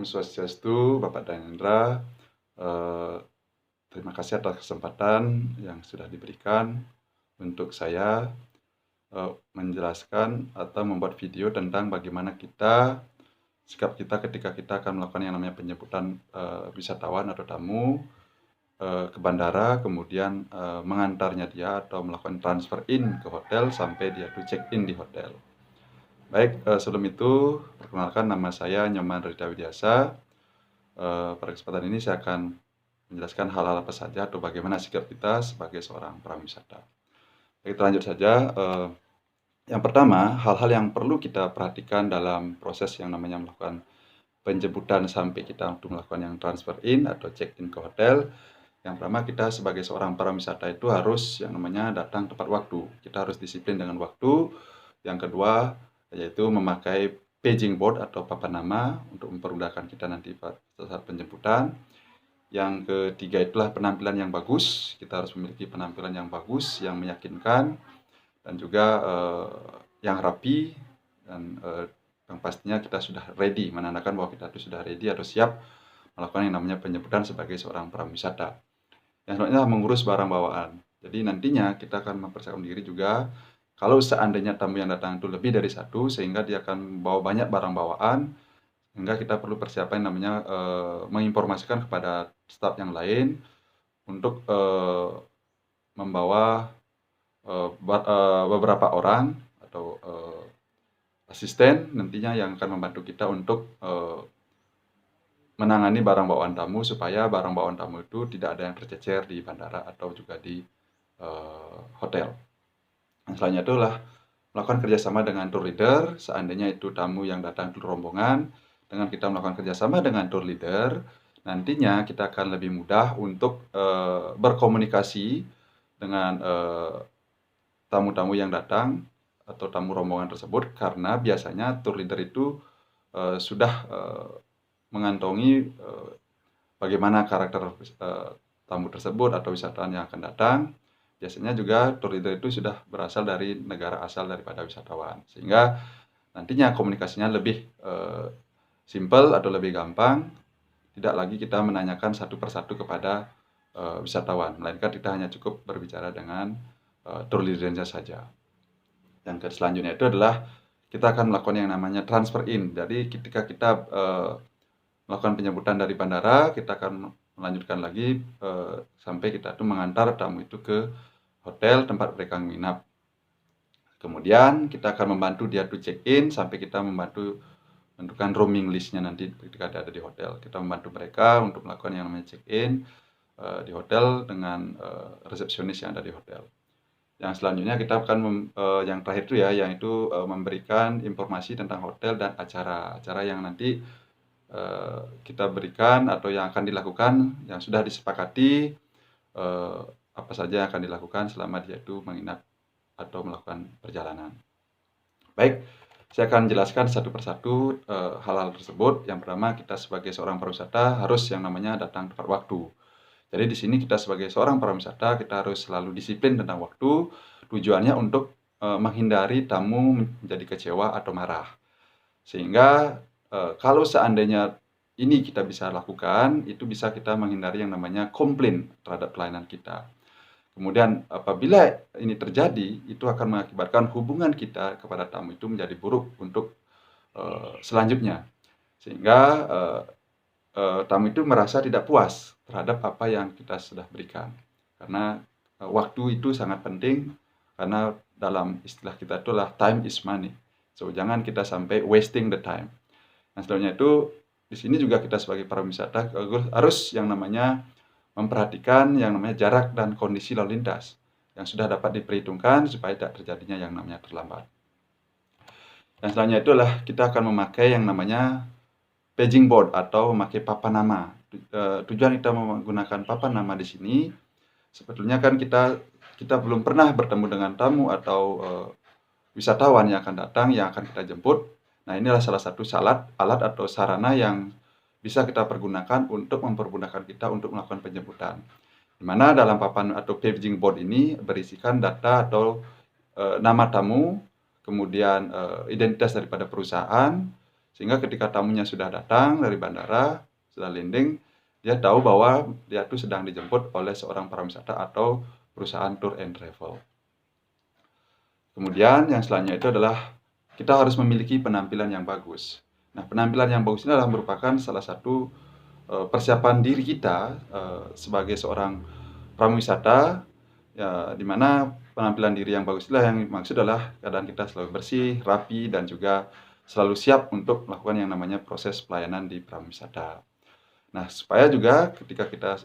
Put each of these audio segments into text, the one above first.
Om Swastiastu, Bapak Danendra. Terima kasih atas kesempatan yang sudah diberikan untuk saya menjelaskan atau membuat video tentang bagaimana sikap kita ketika kita akan melakukan yang namanya penjemputan wisatawan atau tamu ke bandara, kemudian mengantarnya dia atau melakukan transfer in ke hotel sampai dia tuh check in di hotel. Baik, sebelum itu perkenalkan, nama saya Nyoman Rida Widiasa. Pada kesempatan ini saya akan menjelaskan hal-hal apa saja atau bagaimana sikap kita sebagai seorang prawisata. Baik, kita lanjut saja. Yang pertama, hal-hal yang perlu kita perhatikan dalam proses yang namanya melakukan penjemputan sampai kita untuk melakukan yang transfer in atau check in ke hotel. Yang pertama, kita sebagai seorang prawisata itu harus yang namanya datang tepat waktu. Kita harus disiplin dengan waktu. Yang kedua, yaitu memakai paging board atau papan nama untuk mempermudahkan kita nanti saat penjemputan. Yang ketiga itulah penampilan yang bagus. Kita harus memiliki penampilan yang bagus, yang meyakinkan, dan juga yang rapi, dan yang pastinya kita sudah ready, menandakan bahwa kita itu sudah ready atau siap melakukan yang namanya penjemputan sebagai seorang prawisata. Yang selanjutnya mengurus barang bawaan. Jadi nantinya kita akan mempersiapkan diri juga kalau seandainya tamu yang datang itu lebih dari satu, sehingga dia akan membawa banyak barang bawaan, sehingga kita perlu persiapan yang namanya menginformasikan kepada staf yang lain untuk membawa beberapa orang atau asisten nantinya yang akan membantu kita untuk menangani barang bawaan tamu, supaya barang bawaan tamu itu tidak ada yang tercecer di bandara atau juga di hotel. Yang selanjutnya itulah melakukan kerjasama dengan tour leader. Seandainya itu tamu yang datang ke rombongan, dengan kita melakukan kerjasama dengan tour leader, nantinya kita akan lebih mudah untuk berkomunikasi dengan tamu-tamu yang datang atau tamu rombongan tersebut, karena biasanya tour leader itu sudah mengantongi bagaimana karakter tamu tersebut atau wisatawan yang akan datang. Biasanya juga tour leader itu sudah berasal dari negara asal daripada wisatawan, sehingga nantinya komunikasinya lebih simple atau lebih gampang. Tidak lagi kita menanyakan satu persatu kepada wisatawan, melainkan kita hanya cukup berbicara dengan tour leader-nya saja. Yang selanjutnya itu adalah kita akan melakukan yang namanya transfer in. Jadi ketika kita melakukan penjemputan dari bandara, kita akan melanjutkan lagi sampai kita tuh mengantar tamu itu ke hotel tempat mereka menginap. Kemudian kita akan membantu dia to check in sampai kita membantu menentukan rooming listnya nanti ketika dia ada di hotel. Kita membantu mereka untuk melakukan yang namanya check in di hotel dengan resepsionis yang ada di hotel. Yang selanjutnya kita akan yang terakhir itu yaitu memberikan informasi tentang hotel dan acara-acara yang nanti kita berikan atau yang akan dilakukan, yang sudah disepakati apa saja yang akan dilakukan selama dia itu menginap atau melakukan perjalanan. Baik, saya akan jelaskan satu persatu hal-hal tersebut. Yang pertama, kita sebagai seorang pariwisata harus yang namanya datang tepat waktu. Jadi di sini kita sebagai seorang pariwisata, kita harus selalu disiplin tentang waktu. Tujuannya untuk menghindari tamu menjadi kecewa atau marah. Sehingga kalau seandainya ini kita bisa lakukan, itu bisa kita menghindari yang namanya komplain terhadap pelayanan kita. Kemudian apabila ini terjadi, itu akan mengakibatkan hubungan kita kepada tamu itu menjadi buruk untuk selanjutnya. Sehingga tamu itu merasa tidak puas terhadap apa yang kita sudah berikan. Karena waktu itu sangat penting, karena dalam istilah kita itulah time is money. So jangan kita sampai wasting the time. Nah, selanjutnya itu di sini juga kita sebagai pariwisata harus yang namanya memperhatikan yang namanya jarak dan kondisi lalu lintas yang sudah dapat diperhitungkan supaya tidak terjadinya yang namanya terlambat. Yang selanjutnya itulah kita akan memakai yang namanya paging board atau memakai papan nama. Tujuan kita menggunakan papan nama di sini, sebetulnya kan kita belum pernah bertemu dengan tamu atau wisatawan yang akan datang, yang akan kita jemput. Nah, inilah salah satu alat atau sarana yang bisa kita pergunakan untuk mempermudahkan kita untuk melakukan penjemputan. Di mana dalam papan atau paging board ini berisikan data atau nama tamu, kemudian identitas daripada perusahaan, Sehingga ketika tamunya sudah datang dari bandara, sudah landing, dia tahu bahwa dia tuh sedang dijemput oleh seorang pariwisata atau perusahaan tour and travel. Kemudian yang selanjutnya itu adalah kita harus memiliki penampilan yang bagus. Nah, penampilan yang bagus ini adalah merupakan salah satu persiapan diri kita sebagai seorang pramuwisata, ya, di mana penampilan diri yang bagus itulah yang maksud adalah keadaan kita selalu bersih, rapi, dan juga selalu siap untuk melakukan yang namanya proses pelayanan di pramuwisata. Nah, supaya juga ketika kita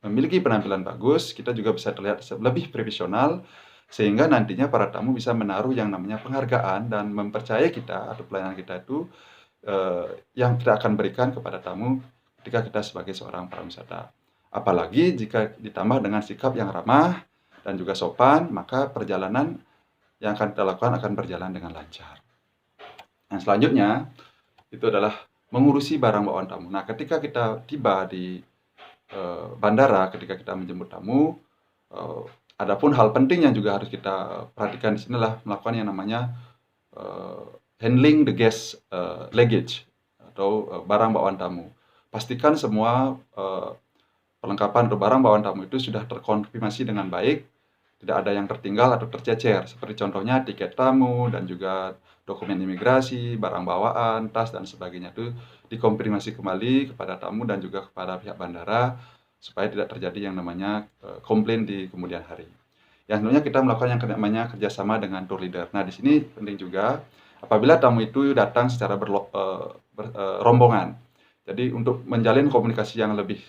memiliki penampilan bagus, kita juga bisa terlihat lebih profesional, sehingga nantinya para tamu bisa menaruh yang namanya penghargaan dan mempercayai kita atau pelayanan kita itu yang kita akan berikan kepada tamu ketika kita sebagai seorang pariwisata. Apalagi jika ditambah dengan sikap yang ramah dan juga sopan, maka perjalanan yang akan kita lakukan akan berjalan dengan lancar. Yang selanjutnya itu adalah mengurusi barang bawaan tamu. Nah, ketika kita tiba di bandara, ketika kita menjemput tamu, adapun hal penting yang juga harus kita perhatikan di sini adalah melakukan yang namanya handling the guest luggage atau barang bawaan tamu. Pastikan semua perlengkapan atau barang bawaan tamu itu sudah terkonfirmasi dengan baik, tidak ada yang tertinggal atau tercecer, seperti contohnya tiket tamu dan juga dokumen imigrasi, barang bawaan, tas, dan sebagainya itu dikonfirmasi kembali kepada tamu dan juga kepada pihak bandara supaya tidak terjadi yang namanya komplain di kemudian hari. Yang selanjutnya kita melakukan yang namanya kerjasama dengan tour leader. Nah, di sini penting juga apabila tamu itu datang secara rombongan. Jadi untuk menjalin komunikasi yang lebih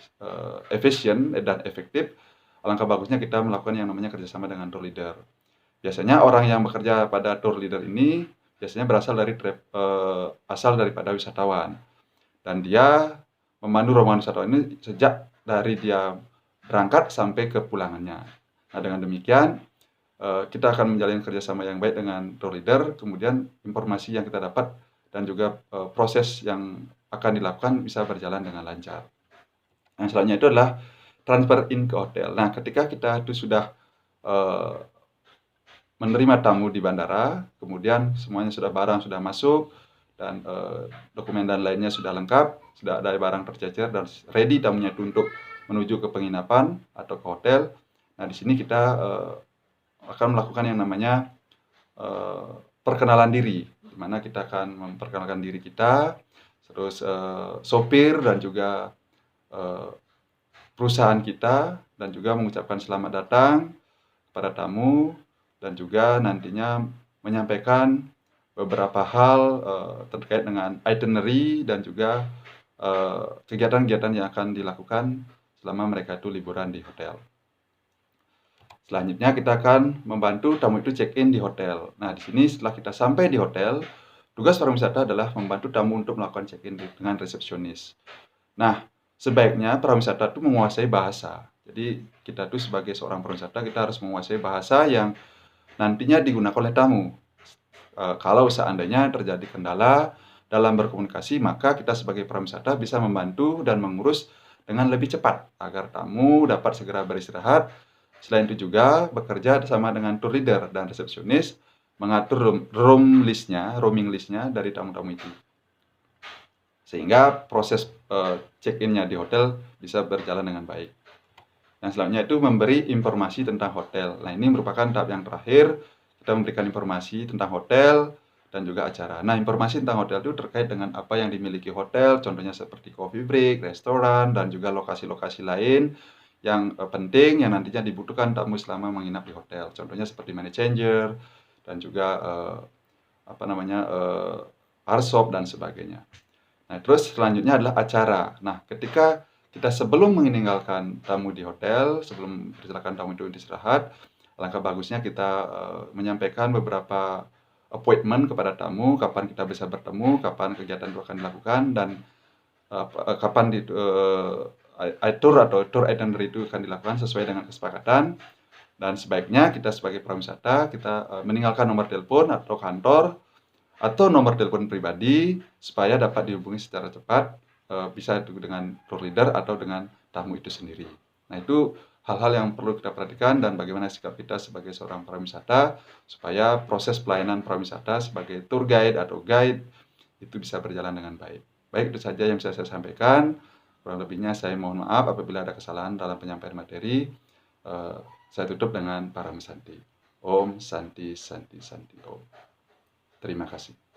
efisien dan efektif, alangkah bagusnya kita melakukan yang namanya kerjasama dengan tour leader. Biasanya orang yang bekerja pada tour leader ini biasanya berasal dari asal daripada wisatawan, dan dia memandu rombongan wisatawan ini sejak dari dia berangkat sampai ke pulangannya. Nah, dengan demikian kita akan menjalin kerjasama yang baik dengan tour leader, kemudian informasi yang kita dapat dan juga proses yang akan dilakukan bisa berjalan dengan lancar. Yang selanjutnya itu adalah transfer in ke hotel. Nah, ketika kita itu sudah menerima tamu di bandara, kemudian semuanya sudah barang sudah masuk dan dokumen dan lainnya sudah lengkap, sudah ada barang tercecer dan ready tamunya itu untuk menuju ke penginapan atau ke hotel. Nah, di sini kita akan melakukan yang namanya perkenalan diri, di mana kita akan memperkenalkan diri kita, terus sopir dan juga perusahaan kita, dan juga mengucapkan selamat datang kepada tamu, dan juga nantinya menyampaikan beberapa hal terkait dengan itinerary dan juga kegiatan-kegiatan yang akan dilakukan selama mereka itu liburan di hotel. Selanjutnya kita akan membantu tamu itu check-in di hotel. Nah, di sini setelah kita sampai di hotel, tugas pariwisata adalah membantu tamu untuk melakukan check-in dengan resepsionis. Nah, sebaiknya pariwisata itu menguasai bahasa. Jadi kita tuh sebagai seorang pariwisata kita harus menguasai bahasa yang nantinya digunakan oleh tamu. Kalau seandainya terjadi kendala dalam berkomunikasi, maka kita sebagai pariwisata bisa membantu dan mengurus dengan lebih cepat agar tamu dapat segera beristirahat. Selain itu juga bekerja sama dengan tour leader dan resepsionis mengatur rooming listnya dari tamu-tamu itu, sehingga proses check-in-nya di hotel bisa berjalan dengan baik. Yang selanjutnya itu memberi informasi tentang hotel. Nah, ini merupakan tahap yang terakhir, kita memberikan informasi tentang hotel dan juga acara. Nah, informasi tentang hotel itu terkait dengan apa yang dimiliki hotel, contohnya seperti coffee break, restoran, dan juga lokasi-lokasi lain yang penting yang nantinya dibutuhkan tamu selama menginap di hotel. Contohnya seperti money changer dan juga bar shop dan sebagainya. Nah, terus selanjutnya adalah acara. Nah, ketika kita sebelum meninggalkan tamu di hotel, sebelum persilakan tamu itu istirahat, alangkah bagusnya kita menyampaikan beberapa appointment kepada tamu, kapan kita bisa bertemu, kapan kegiatan itu akan dilakukan, dan kapan tour atau tour itinerary itu akan dilakukan sesuai dengan kesepakatan. Dan sebaiknya kita sebagai prawisata kita meninggalkan nomor telepon atau kantor atau nomor telepon pribadi supaya dapat dihubungi secara cepat, bisa dengan tour leader atau dengan tamu itu sendiri. Nah, itu hal-hal yang perlu kita perhatikan dan bagaimana sikap kita sebagai seorang prawisata supaya proses pelayanan prawisata sebagai tour guide atau guide itu bisa berjalan dengan baik. Baik, itu saja yang bisa saya sampaikan. Kurang lebihnya saya mohon maaf apabila ada kesalahan dalam penyampaian materi. Saya tutup dengan Parama Santi. Om Santi Santi Santi Om. Terima kasih.